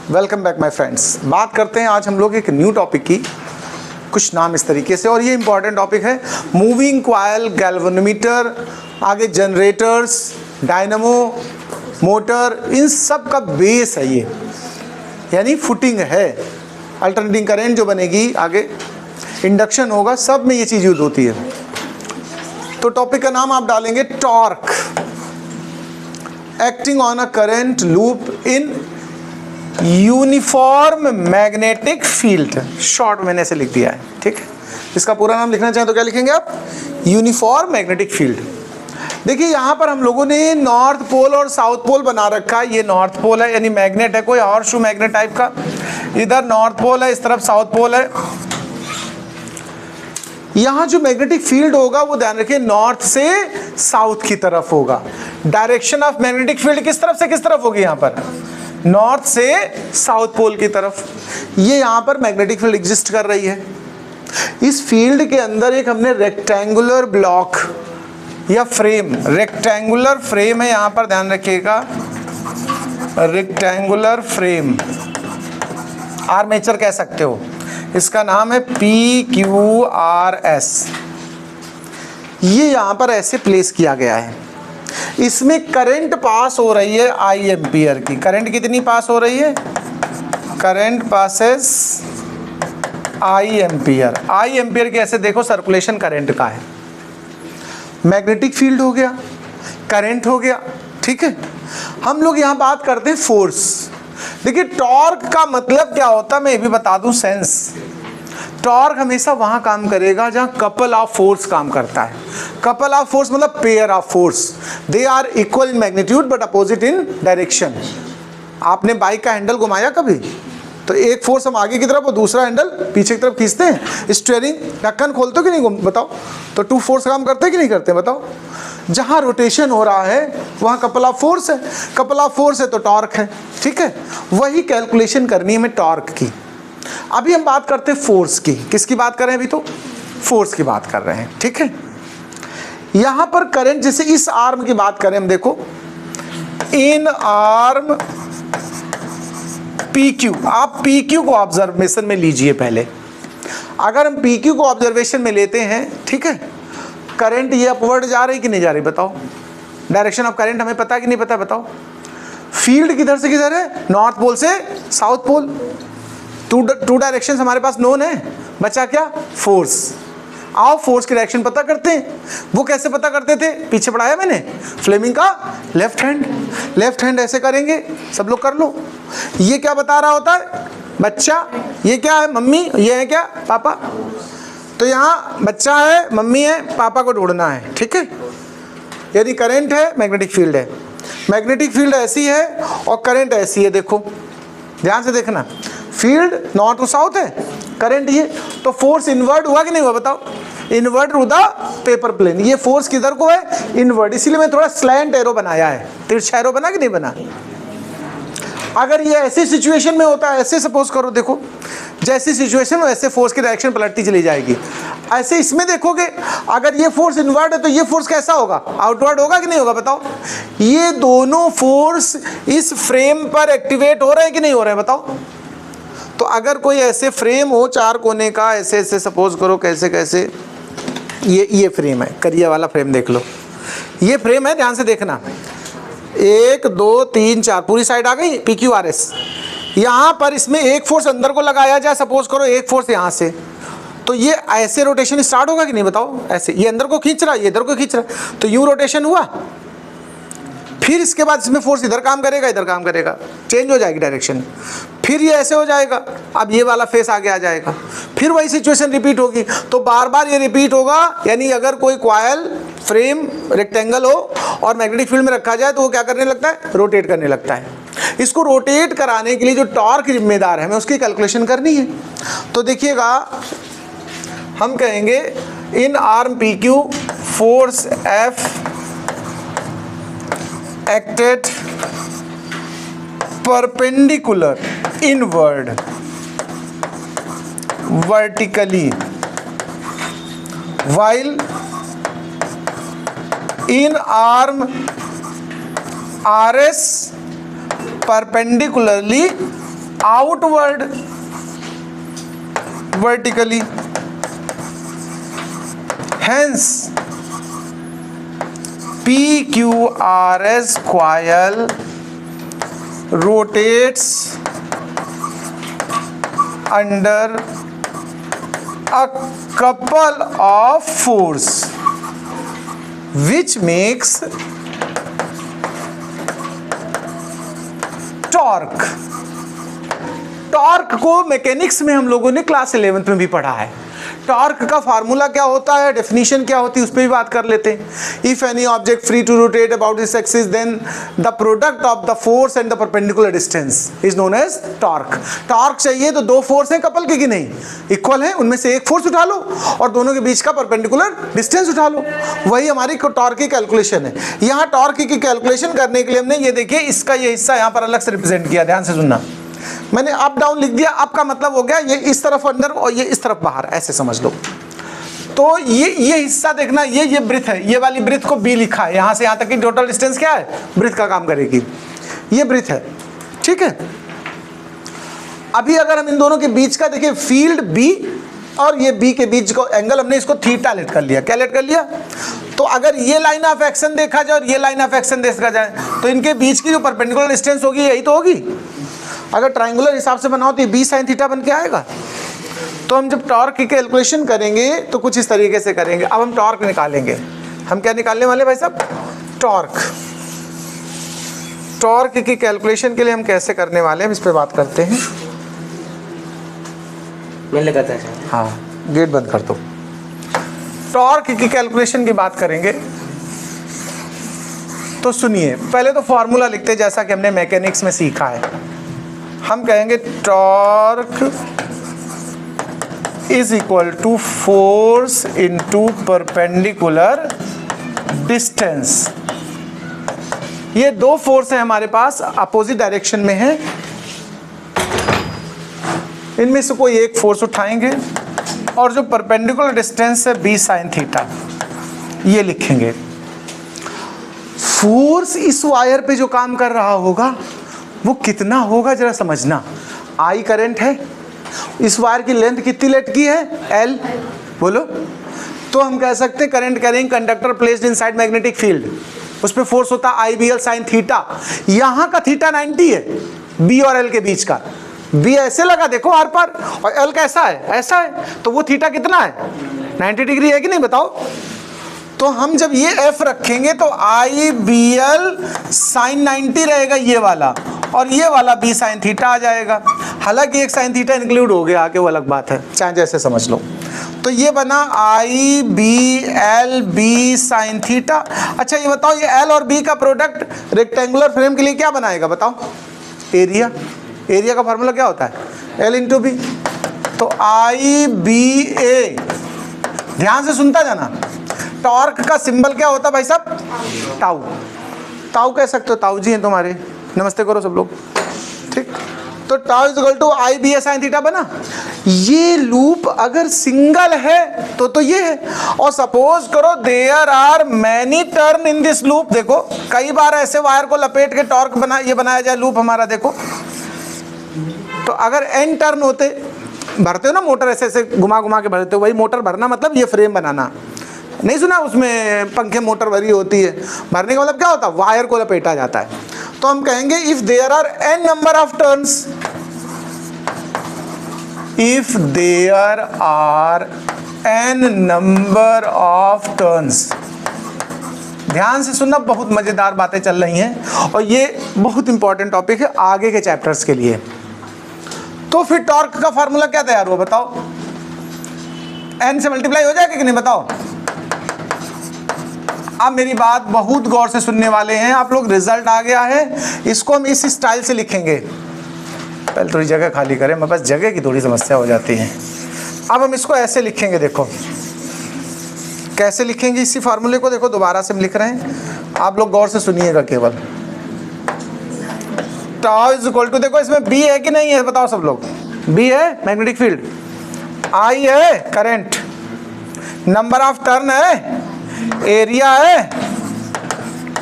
Welcome back my friends. बात करते हैं आज हम लोग एक न्यू टॉपिक की, कुछ नाम इस तरीके से, और ये इंपॉर्टेंट टॉपिक है मूविंग कॉइल, गैल्वेनोमीटर, आगे जनरेटर्स, डायनामो, मोटर, इन सब का बेस है ये, यानी फुटिंग है। अल्टरनेटिंग करंट जो बनेगी, आगे इंडक्शन होगा, सब में ये चीज़ यूज होती है। तो टॉपिक का नाम आप डालेंगे torque, acting on a current loop in uniform magnetic field. Short मैंने ऐसे लिख दिया है, ठीक है। इसका पूरा नाम लिखना चाहें तो क्या लिखेंगे आप? Uniform magnetic field. देखिए यहाँ पर हम लोगों ने नॉर्थ पोल और साउथ पोल बना रखा है। ये नॉर्थ पोल है, यानी मैग्नेट है, कोई हॉर्सशू मैग्नेट टाइप का। इधर नॉर्थ पोल है, इस तरफ साउथ पोल है। यहाँ जो मैग्नेटिक फील्ड होगा वो ध्यान रखिए नॉर्थ से साउथ की तरफ होगा। डायरेक्शन ऑफ मैग्नेटिक फील्ड किस तरफ से किस तरफ होगी? यहाँ पर नॉर्थ से साउथ पोल की तरफ। ये यहाँ पर मैग्नेटिक फील्ड एग्जिस्ट कर रही है। इस फील्ड के अंदर एक हमने रेक्टेंगुलर ब्लॉक या फ्रेम, रेक्टेंगुलर फ्रेम है यहाँ पर, ध्यान रखिएगा, रेक्टेंगुलर फ्रेम, आर्मेचर कह सकते हो। इसका नाम है PQRS। ये यहाँ पर ऐसे प्लेस किया गया है। इसमें करंट पास हो रही है I एम्पियर की। करंट कितनी पास हो रही है? Current passes I ampere. I ampere के ऐसे देखो सर्कुलेशन करंट का है। मैग्नेटिक फील्ड हो गया, करंट हो गया, ठीक है। हम लोग यहाँ बात करते हैं फोर्स। देखिए टॉर्क का मतलब क्या होता है मैं ये भी बता दूं, सेंस। टॉर्क हमेशा वहां काम करेगा जहां कपल ऑफ फोर्स काम करता है। कपल ऑफ फोर्स मतलब pair of force, they are equal in magnitude but opposite in direction. आपने बाइक का हैंडल घुमाया कभी? तो एक फोर्स हम आगे की तरफ और दूसरा हैंडल पीछे की तरफ खींचते हैं। स्टीयरिंग ढक्कन खोलते हो कि नहीं, बताओ? तो टू फोर्स काम करते हैं कि नहीं करते, बताओ? जहाँ रोटेशन हो रहा है वहाँ कपल ऑफ फोर्स है। कपल ऑफ फोर्स है तो टॉर्क है, ठीक है। वही कैलकुलेशन करनी है हमें टॉर्क की। अभी हम बात करते हैं फोर्स की। किसकी बात कर रहे हैं अभी? तो फोर्स की बात कर रहे हैं, ठीक है। यहाँ पर करंट, जैसे इस आर्म की बात करें हम, देखो इन आर्म PQ। आप PQ को ऑब्जर्वेशन में लीजिए पहले। अगर हम PQ को ऑब्जर्वेशन में लेते हैं, ठीक है, करंट ये अपवर्ड जा रही कि नहीं जा रही, बताओ? डायरेक्शन ऑफ करंट हमें पता है कि नहीं पता, बताओ? फील्ड किधर से किधर है? नॉर्थ पोल से साउथ पोल। टू डायरेक्शन हमारे पास नोन है, बचा क्या? फोर्स। आओ फोर्स की डायरेक्शन पता करते हैं। वो कैसे पता करते थे? पीछे पढ़ाया मैंने, फ्लेमिंग का लेफ्ट हैंड। लेफ्ट हैंड ऐसे करेंगे, सब लोग कर लो। ये क्या बता रहा होता है? बच्चा। ये क्या है? मम्मी। ये है क्या? पापा। तो यहाँ बच्चा है, मम्मी है, पापा को ढूंढना है, ठीक है। यदि करंट है, मैग्नेटिक फील्ड है। मैग्नेटिक फील्ड ऐसी है और करंट ऐसी है। देखो ध्यान से देखना, फील्ड नॉर्थ टू साउथ है, करंट ये, तो फोर्स इनवर्ड हुआ कि नहीं हुआ, बताओ? Inward to the paper plane. ये फोर्स किधर को है? इनवर्ड। इसीलिए मैं थोड़ा स्लैंट एरो बनाया है। तिरछा एरो बना कि नहीं बना? अगर ये ऐसी सिचुएशन में होता है, ऐसे सपोज करो, देखो जैसी सिचुएशन में वैसे फोर्स की डायरेक्शन पलटती चली जाएगी। ऐसे इसमें देखोगे, अगर ये फोर्स इनवर्ड है तो ये फोर्स कैसा होगा? आउटवर्ड होगा कि नहीं होगा, बताओ? ये दोनों फोर्स इस फ्रेम पर एक्टिवेट हो रहे हैं कि नहीं हो रहे हैं, बताओ? तो अगर कोई ऐसे फ्रेम हो चार कोने का, ऐसे ऐसे सपोज करो, कैसे कैसे, ये फ्रेम है, करिया वाला फ्रेम देख लो। ये फ्रेम है, ध्यान से देखना, 1 2 3 4 पूरी साइड आ गई PQRS। यहाँ पर इसमें एक फोर्स अंदर को लगाया जाए, सपोज करो एक फोर्स यहाँ से, तो ये ऐसे रोटेशन स्टार्ट होगा कि नहीं, बताओ? ऐसे ये अंदर को खींच रहा है, ये इधर को खींच रहा है, तो यूं रोटेशन हुआ। फिर इसके बाद इसमें फोर्स इधर काम करेगा, इधर काम करेगा, चेंज हो जाएगी डायरेक्शन। फिर ये ऐसे हो जाएगा, अब ये वाला फेस आगे आ जाएगा, फिर वही सिचुएशन रिपीट होगी। तो बार बार ये रिपीट होगा। यानी अगर कोई कॉइल, फ्रेम, रेक्टेंगल हो और मैग्नेटिक फील्ड में रखा जाए तो वो क्या करने लगता है? रोटेट करने लगता है। इसको रोटेट कराने के लिए जो टॉर्क जिम्मेदार है, हमें उसकी कैलकुलेशन करनी है। तो देखिएगा, हम कहेंगे इन arm PQ force F acted perpendicular inward vertically while in arm RS perpendicularly outward vertically, hence PQRS coil rotates under a couple of force which makes torque. Torque को मैकेनिक्स में हम लोगों ने क्लास 11th में भी पढ़ा है। Torque का फार्मूला क्या होता है, डेफिनेशन क्या होती है, उस पर भी बात कर लेते हैं। If any object free to rotate about its axis then the product of the force and the perpendicular distance is known as torque. Torque चाहिए तो दो फोर्स हैं कपल के कि नहीं, इक्वल है, उनमें से एक फोर्स उठा लो और दोनों के बीच का परपेंडिकुलर डिस्टेंस उठा लो, वही हमारी टॉर्क की कैलकुलेशन है। यहाँ टॉर्क की कैलकुलेशन करने के लिए हमने ये देखिए इसका ये हिस्सा यहाँ पर अलग से रिप्रेजेंट किया, ध्यान से सुनना। मैंने अप डाउन लिख दिया, अप का मतलब हो गया ये इस तरफ अंदर और ये इस तरफ बाहर, ऐसे समझ लो। तो ये हिस्सा देखना, ये ब्रिथ है, ये वाली ब्रिथ को बी लिखा है, यहां से यहां तक की टोटल डिस्टेंस क्या है, ब्रिथ का काम करेगी, ये ब्रिथ है, ठीक है। अभी अगर हम इन दोनों के बीच का देखिए फील्ड बी और ये बी के बीच को एंगल हमने इसको थीटा लेट कर लिया, क्या लेट कर लिया। तो अगर ये लाइन ऑफ एक्शन देखा जाए और ये लाइन ऑफ एक्शन देखा जाए तो इनके बीच की जो परपेंडिकुलर डिस्टेंस होगी यही तो होगी। अगर ट्रायंगुलर हिसाब से बनाओ तो ये बी साइन थीटा बन के आएगा। तो हम जब टॉर्क की कैलकुलेशन करेंगे तो कुछ इस तरीके से करेंगे। अब हम टॉर्क निकालेंगे, हम क्या निकालने वाले भाई साहब, टॉर्क। टॉर्क की कैलकुलेशन के लिए हम कैसे करने वाले हैं इस पे बात करते हैं। हाँ, गेट बंद कर दो। टॉर्क की कैलकुलेशन की बात करेंगे तो सुनिए, पहले तो फॉर्मूला लिखते हैं जैसा कि हमने मैकेनिक्स में सीखा है। हम कहेंगे torque is equal to force into perpendicular distance. ये दो फोर्स है हमारे पास, अपोजिट डायरेक्शन में है। इनमें से कोई एक फोर्स उठाएंगे और जो परपेंडिकुलर डिस्टेंस है बी साइन थीटा, ये लिखेंगे। फोर्स इस वायर पे जो काम कर रहा होगा वो कितना होगा जरा समझना। आई करंट है, इस वायर की लेंथ कितनी लेट की है, एल, बोलो। तो हम कह सकते हैं current carrying conductor placed inside magnetic field, उस पर फोर्स होता है आई बी एल साइन थीटा। यहाँ का थीटा 90 है, बी और एल के बीच का। बी ऐसे लगा देखो आर पर, और एल कैसा है, ऐसा है, तो वो थीटा कितना है, 90 डिग्री है कि नहीं, बताओ। तो हम जब ये एफ रखेंगे तो आई बी एल साइन 90 रहेगा ये वाला, और ये वाला बी साइन थीटा आ जाएगा। हालांकि एक साइन थीटा इंक्लूड हो गया आगे, वो अलग बात है, चाहे जैसे समझ लो। तो ये बना I B L B sine theta. अच्छा ये बताओ, ये एल और बी का प्रोडक्ट रेक्टेंगुलर फ्रेम के लिए क्या बनाएगा, बताओ, एरिया। एरिया का फार्मूला क्या होता है, एल इंटू बी। तो आई बी ए, ध्यान से सुनता जाना। टॉर्क का सिंबल क्या होता है भाई साहब, टाउ। टाउ कह सकते हो, ताऊ जी हैं तुम्हारे, नमस्ते करो सब लोग, ठीक। तो tau is equal to I B A sine theta बना। ये लूप अगर सिंगल है तो ये है, और सपोज करो there are many turn in this loop. देखो कई बार ऐसे वायर को लपेट के टॉर्क बनाया जाए लूप हमारा, देखो। तो अगर एन टर्न होते, भरते हो ना मोटर, ऐसे ऐसे घुमा घुमा के भरते हो, वही मोटर भरना मतलब ये फ्रेम बनाना। नहीं सुना, उसमें पंखे मोटर भरी होती है, भरने का मतलब क्या होता है, वायर को लपेटा जाता है। तो हम कहेंगे if there are N number of turns, if there are N number of turns. ध्यान से सुनना, बहुत मजेदार बातें चल रही हैं और ये बहुत इंपॉर्टेंट टॉपिक है आगे के चैप्टर्स के लिए। तो फिर टॉर्क का फार्मूला क्या तैयार हुआ, बताओ, एन से मल्टीप्लाई हो जाएगा कि नहीं, बताओ। अब मेरी बात बहुत गौर से सुनने वाले हैं आप लोग। रिजल्ट आ गया है, इसको हम इस स्टाइल से लिखेंगे। पहले थोड़ी जगह खाली करें, मेरे पास जगह की थोड़ी समस्या हो जाती है। अब हम इसको ऐसे लिखेंगे, देखो कैसे लिखेंगे इसी फार्मूले को। देखो दोबारा से हम लिख रहे हैं, आप लोग गौर से सुनिएगा केवल। टाउ इज इक्वल टू, देखो इसमें बी है कि नहीं है, बताओ सब लोग। बी है मैग्नेटिक फील्ड, आई है करंट, नंबर ऑफ टर्न है, एरिया है,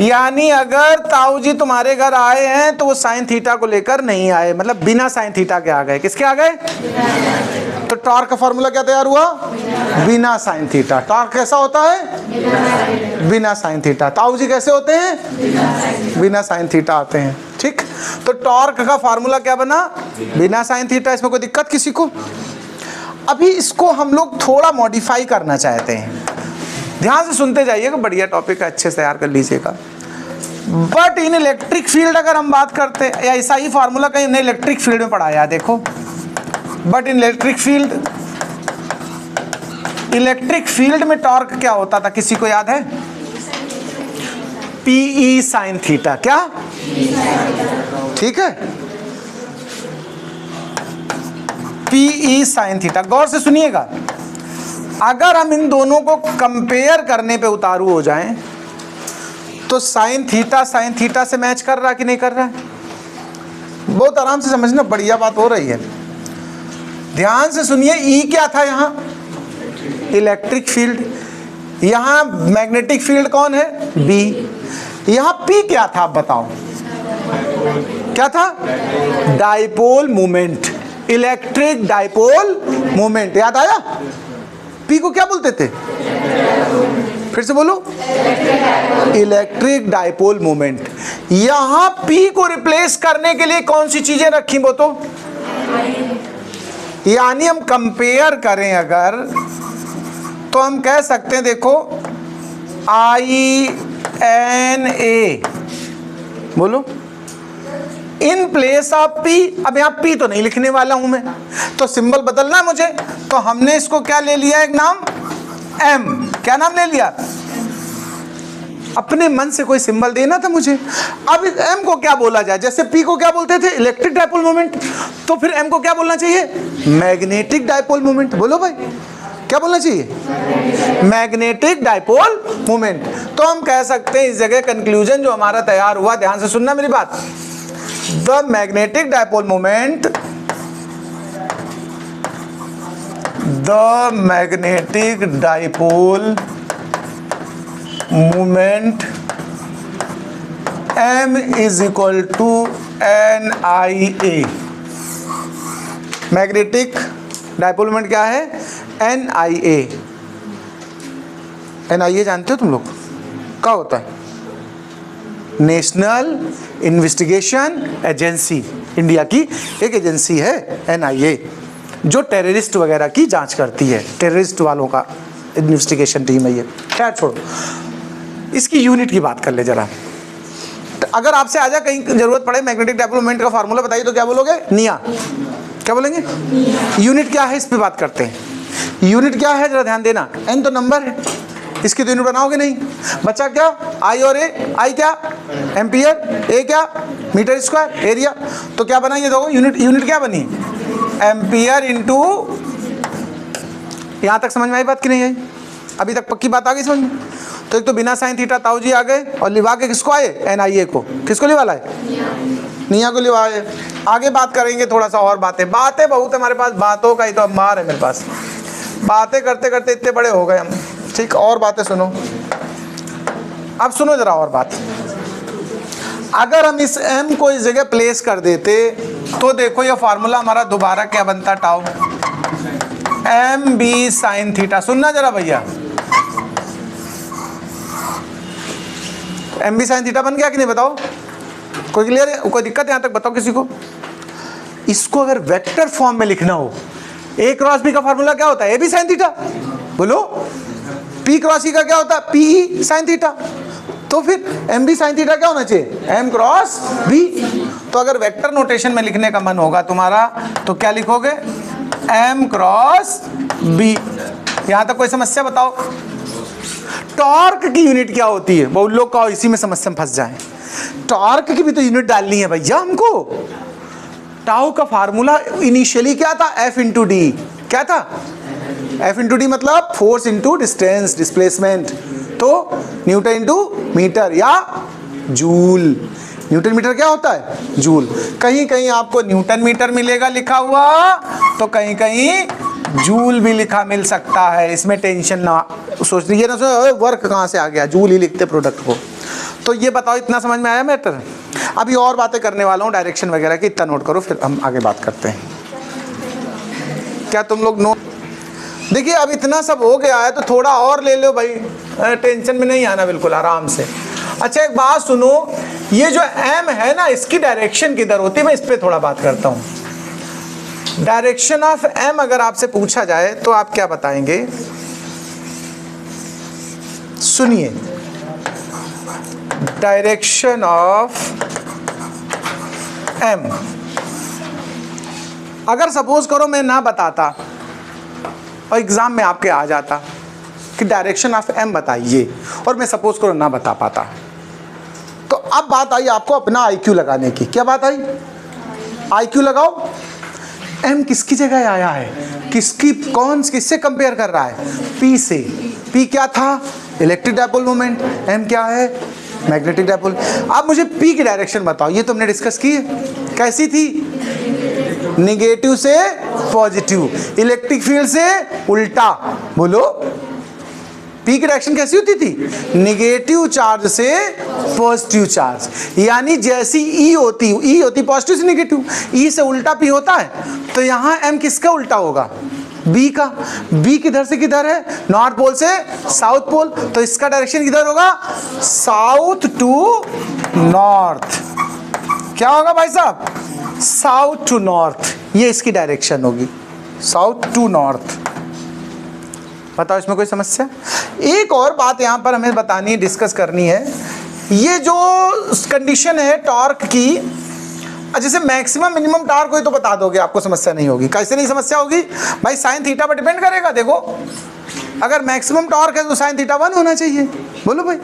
यानी अगर ताऊ जी तुम्हारे घर आए हैं तो वो साइन थीटा को लेकर नहीं आए, मतलब बिना साइन थीटा के आ गए। किसके आ गए? तो टॉर्क का फॉर्मूला क्या तैयार हुआ? बिना साइन थीटा। टॉर्क कैसा होता है? बिना साइन थीटा। ताऊ जी कैसे होते हैं? बिना साइन थीटा आते हैं। ठीक, तो टॉर्क का फॉर्मूला क्या बना? बिना साइन थीटा। इसमें कोई दिक्कत किसी को? अभी इसको हम लोग थोड़ा मॉडिफाई करना चाहते हैं, ध्यान से सुनते जाइएगा, बढ़िया टॉपिक है, अच्छे से तैयार कर लीजिएगा। बट इन इलेक्ट्रिक फील्ड अगर हम बात करते हैं, या ऐसा ही फार्मूला कहीं हमने इलेक्ट्रिक फील्ड में पढ़ाया, देखो। बट इन इलेक्ट्रिक फील्ड में टॉर्क क्या होता था, किसी को याद है? P E sine theta. क्या? ठीक है, पीई साइन थीटा। गौर से सुनिएगा, अगर हम इन दोनों को कंपेयर करने पे उतारू हो जाएं तो साइन थीटा से मैच कर रहा कि नहीं कर रहा है? बहुत आराम से समझना, बढ़िया बात हो रही है। ध्यान से सुनिए, ई क्या था यहाँ? Electric field. यहाँ मैग्नेटिक फील्ड कौन है? बी। यहाँ पी क्या था, आप बताओ? क्या था? Dipole moment, electric dipole moment. याद आया? पी को क्या बोलते थे? फिर से बोलो, इलेक्ट्रिक डाइपोल मोमेंट। यहां पी को रिप्लेस करने के लिए कौन सी चीजें रखी वो तो? यानी हम कंपेयर करें अगर, तो हम कह सकते हैं, देखो, आई एन ए, बोलो, इन प्लेस ऑफ पी। अब यहाँ पी तो नहीं लिखने वाला हूं मैं, तो सिंबल बदलना है मुझे, तो हमने इसको क्या ले लिया, एक नाम एम। क्या नाम ले लिया? अपने मन से कोई सिंबल देना था मुझे। अब इस एम को क्या बोला जाए? जैसे पी को क्या बोलते थे? Electric dipole moment. तो फिर एम को क्या बोलना चाहिए? Magnetic dipole moment. बोलो भाई, क्या बोलना चाहिए? Magnetic dipole moment. तो हम कह सकते हैं इस जगह कंक्लूजन जो हमारा तैयार हुआ, ध्यान से सुनना मेरी बात, the magnetic dipole moment M is equal to NIA। Magnetic dipole moment क्या है? NIA। NIA जानते हो तुम लोग क्या होता है? नेशनल इन्वेस्टिगेशन एजेंसी, इंडिया की एक एजेंसी है NIA, जो टेररिस्ट वगैरह की जांच करती है। टेररिस्ट वालों का इन्वेस्टिगेशन टीम है ये। खैर छोड़ो, इसकी यूनिट की बात कर ले जरा। तो अगर आपसे आजा कहीं जरूरत पड़े मैग्नेटिक डाइपोल मोमेंट का फार्मूला बताइए, तो क्या बोलोगे? निया। क्या बोलेंगे? यूनिट क्या है, इस पे बात करते हैं। यूनिट क्या है जरा ध्यान देना। एन तो नंबर है, इसकी तो यूनिट बनाओगे नहीं। बचा क्या? आई और ए। आई क्या? एम्पियर। ए क्या? Metre square area. तो क्या बना ये देखो, यूनिट क्या बनी? एम्पियर इंटू, यहां तक समझ में आई बात कि नहीं आई? अभी तक पक्की बात आ गई समझ में? तो एक तो बिना साइन थीटा ताऊ जी आ गए, और लिवा के किसको आए? NIA को। किसको लिवा लाए? निया को लिवा आए। आगे बात करेंगे थोड़ा सा और बातें बहुत हमारे पास, बातों का ही तो अम्बार है मेरे पास। बातें करते करते इतने बड़े हो गए हम। ठीक, और बातें सुनो। अब सुनो जरा और बात। अगर हम इस m को इस जगह प्लेस कर देते तो देखो ये फार्मूला हमारा दोबारा क्या बनता? Tau MB sine theta. सुनना जरा भैया, MB साइन थीटा बन गया कि नहीं बताओ? कोई क्लियर है? कोई दिक्कत यहां तक बताओ किसी को? इसको अगर वेक्टर फॉर्म में लिखना हो, A क्रॉस B का फार्मूला क्या होता है? AB sine theta. बोलो, P क्रॉस E का क्या होता है? PE sine theta. तो फिर MB साइन थीटा क्या होना चाहिए? M cross B। तो अगर वेक्टर नोटेशन में लिखने का मन होगा तुम्हारा, तो क्या लिखोगे? M cross B। यहां तक कोई समस्या बताओ? टॉर्क की यूनिट क्या होती है? बहुत लोग का इसी में समस्या में फंस जाए। टॉर्क की भी तो यूनिट डालनी है भैया हमको। टाउ का फार्मूला इनिशियली क्या था? F into D. क्या था? F इंटू डी मतलब फोर्स इंटू डिस्टेंस, डिस्प्लेसमेंट। तो न्यूटन इंटू मीटर या जूल। न्यूटन मीटर क्या होता है? जूल। कहीं कहीं आपको न्यूटन मीटर मिलेगा लिखा हुआ, तो कहीं कहीं जूल भी लिखा मिल सकता है। इसमें टेंशन ना सोच लीजिए ना, वर्क कहाँ से आ गया, जूल ही लिखते प्रोडक्ट को। तो ये बताओ, इतना समझ में आया मैटर? अभी और बातें करने वाला हूँ डायरेक्शन वगैरह की, इतना नोट करो फिर हम आगे बात करते हैं। क्या तुम लोग नोट? देखिए अब इतना सब हो गया है तो थोड़ा और ले लो भाई, टेंशन में नहीं आना, बिल्कुल आराम से। अच्छा एक बात सुनो, ये जो m है ना, इसकी डायरेक्शन किधर होती है, मैं इस पर थोड़ा बात करता हूँ। डायरेक्शन ऑफ m अगर आपसे पूछा जाए तो आप क्या बताएंगे? सुनिए, डायरेक्शन ऑफ m, अगर सपोज करो मैं ना बताता और एग्जाम में आपके आ जाता कि डायरेक्शन ऑफ m बताइए, और मैं सपोज करो ना बता पाता, तो अब बात आई आपको अपना IQ लगाने की। क्या बात आई? IQ लगाओ। m किसकी जगह आया है, किसकी, कौन किससे कंपेयर कर रहा है? p से। p क्या था? Electric dipole moment. m क्या है? Magnetic dipole. अब मुझे p की डायरेक्शन बताओ। ये तुमने डिस्कस की है, कैसी थी? निगेटिव से पॉजिटिव, इलेक्ट्रिक फील्ड से उल्टा। बोलो P की डायरेक्शन कैसी होती थी? निगेटिव चार्ज से पॉजिटिव चार्ज, यानी जैसी E होती पॉजिटिव से निगेटिव, E से उल्टा P होता है, तो यहाँ M किसका उल्टा होगा? B का। B किधर से किधर है? नॉर्थ पोल से साउथ पोल, तो इसका डायरेक्शन किधर होगा? South to north. क्या होगा भाई साहब? साउथ टू नॉर्थ, ये इसकी डायरेक्शन होगी, साउथ टू नॉर्थ। बताओ इसमें कोई समस्या? एक और बात यहाँ पर हमें बतानी, डिस्कस करनी है। ये जो कंडीशन है टॉर्क की, जैसे मैक्सिमम मिनिमम टॉर्क कोई तो बता दोगे, आपको समस्या नहीं होगी। कैसे नहीं समस्या होगी भाई? साइन थीटा पर डिपेंड करेगा। देखो अगर मैक्सिमम टॉर्क है तो साइन थीटा 1 होना चाहिए। बोलो भाई।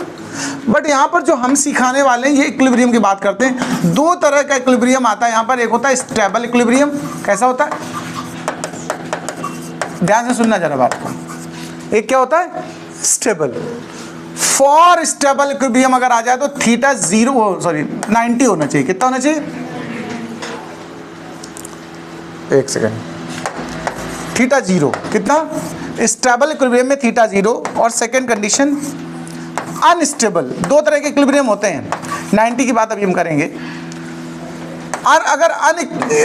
बट यहाँ पर जो हम सिखाने वाले हैं, ये इक्विलिब्रियम की बात करते हैं। दो तरह का इक्विलिब्रियम आता है यहाँ पर। एक होता है स्टेबल इक्विलिब्रियम। कैसा होता है? ध्यान से सुनना जरा बात को। एक क्या होता है? स्टेबल। फॉर स्टेबल इक्विलिब्रियम अगर आ जाए तो थीटा 90 होना चाहिए। कितना होना चाहिए? एक सेकेंड। थीटा 0 कितना? स्टेबल इक्विलिब्रियम में थीटा 0। और सेकेंड कंडीशन अनस्टेबल। दो तरह के इक्विलिब्रियम होते हैं, 90 की बात अभी हम करेंगे। और अगर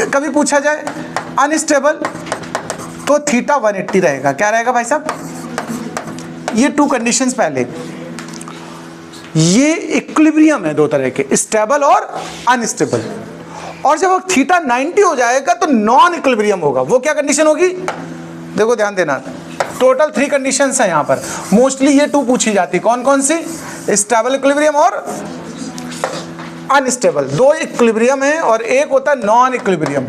कभी पूछा जाए अनस्टेबल तो थीटा 180 रहेगा। क्या रहेगा भाई साहब? ये टू कंडीशंस पहले। ये इक्विलिब्रियम है दो तरह के, स्टेबल और अनस्टेबल। और जब थीटा 90 हो जाएगा तो नॉन इक्विलिब्रियम होगा। वो क्या कंडीशन होगी? देखो ध्यान देना, टोटल 3 कंडीशंस हैं यहाँ पर। मोस्टली ये 2 पूछी जाती। कौन कौन सी? स्टेबल इक्विलिब्रियम और अनस्टेबल। 2 इक्विलिब्रियम है और एक होता है नॉन इक्विलिब्रियम।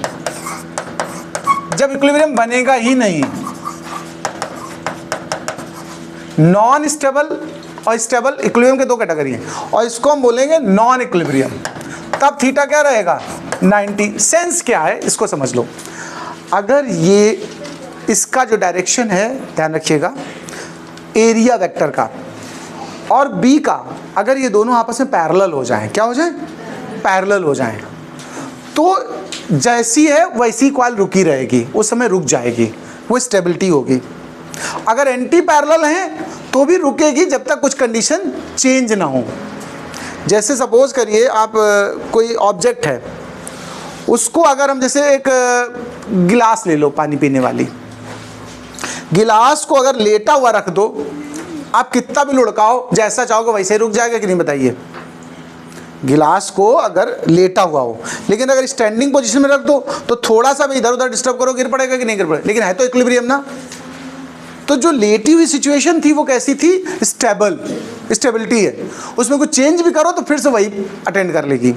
जब इक्विलिब्रियम बनेगा ही नहीं। नॉन स्टेबल और स्टेबल इक्विलिब्रियम के 2 कैटेगरी हैं, और इसको हम बोलेंगे नॉन इक्विलिब्रियम। तब थीटा क्या रहेगा? 90। सेंस क्या है इसको समझ लो। अगर ये इसका जो डायरेक्शन है, ध्यान रखिएगा, एरिया वेक्टर का और बी का, अगर ये दोनों आपस में पैरेलल हो जाएं, क्या हो जाए? पैरेलल हो जाएं, तो जैसी है वैसी कॉइल रुकी रहेगी, उस समय रुक जाएगी, वो स्टेबिलिटी होगी। अगर एंटी पैरेलल हैं तो भी रुकेगी जब तक कुछ कंडीशन चेंज ना हो। जैसे सपोज करिए आप कोई ऑब्जेक्ट है, उसको अगर हम जैसे एक गिलास ले लो, पानी पीने वाली गिलास को अगर लेटा हुआ रख दो, आप कितना भी लुढ़काओ, जैसा चाहोगे वैसे ही रुक जाएगा कि नहीं बताइए? गिलास को अगर लेटा हुआ हो, लेकिन अगर स्टैंडिंग पोजीशन में रख दो तो थोड़ा सा भी इधर उधर डिस्टर्ब करो, गिर पड़ेगा कि नहीं गिर पड़ेगा? लेकिन है तो इक्विलिब्रियम ना। तो जो लेटी हुई सिचुएशन थी वो कैसी थी? स्टेबल, स्टेबिलिटी है। उसमें कुछ चेंज भी करो तो फिर से वही अटेंड कर लेगी।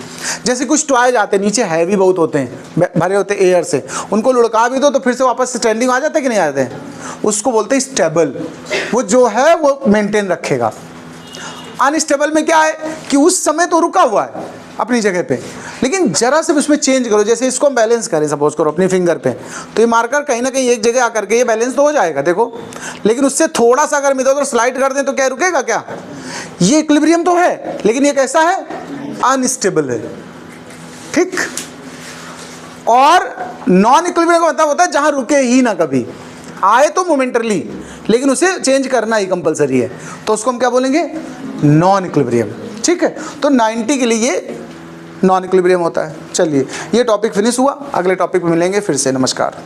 जैसे कुछ टॉयज आते हैं नीचे, हैवी बहुत होते हैं, भरे होते हैं एयर से, उनको लुढ़का भी दो तो फिर से वापस स्टैंडिंग आ जाते हैं कि नहीं आते हैं? उसको बोलते हैं स्टेबल। वो जो है वो मेंटेन रखेगा। अनस्टेबल में क्या है कि उस समय तो रुका हुआ है अपनी जगह पे, लेकिन जरा से उसमें चेंज करो। जैसे इसको हम बैलेंस करें सपोज करो अपनी फिंगर पे, तो ये मार्कर कहीं ना कहीं एक जगह आकर के ये बैलेंस तो हो जाएगा, देखो। लेकिन उससे थोड़ा सा अगर इधर उधर स्लाइड कर दें तो क्या रुकेगा? क्या ये इक्विलिब्रियम तो है, लेकिन ये कैसा है? अनस्टेबल है। ठीक। और नॉन इक्विलिब्रियम का मतलब होता है जहां रुके ही ना, कभी आए तो मोमेंटरली, लेकिन उसे चेंज करना ही कंपलसरी है, तो उसको हम क्या बोलेंगे? Non equilibrium. ठीक है, तो 90 के लिए ये नॉन इक्विलिब्रियम होता है। चलिए ये टॉपिक फिनिश हुआ, अगले टॉपिक पे मिलेंगे फिर से। नमस्कार।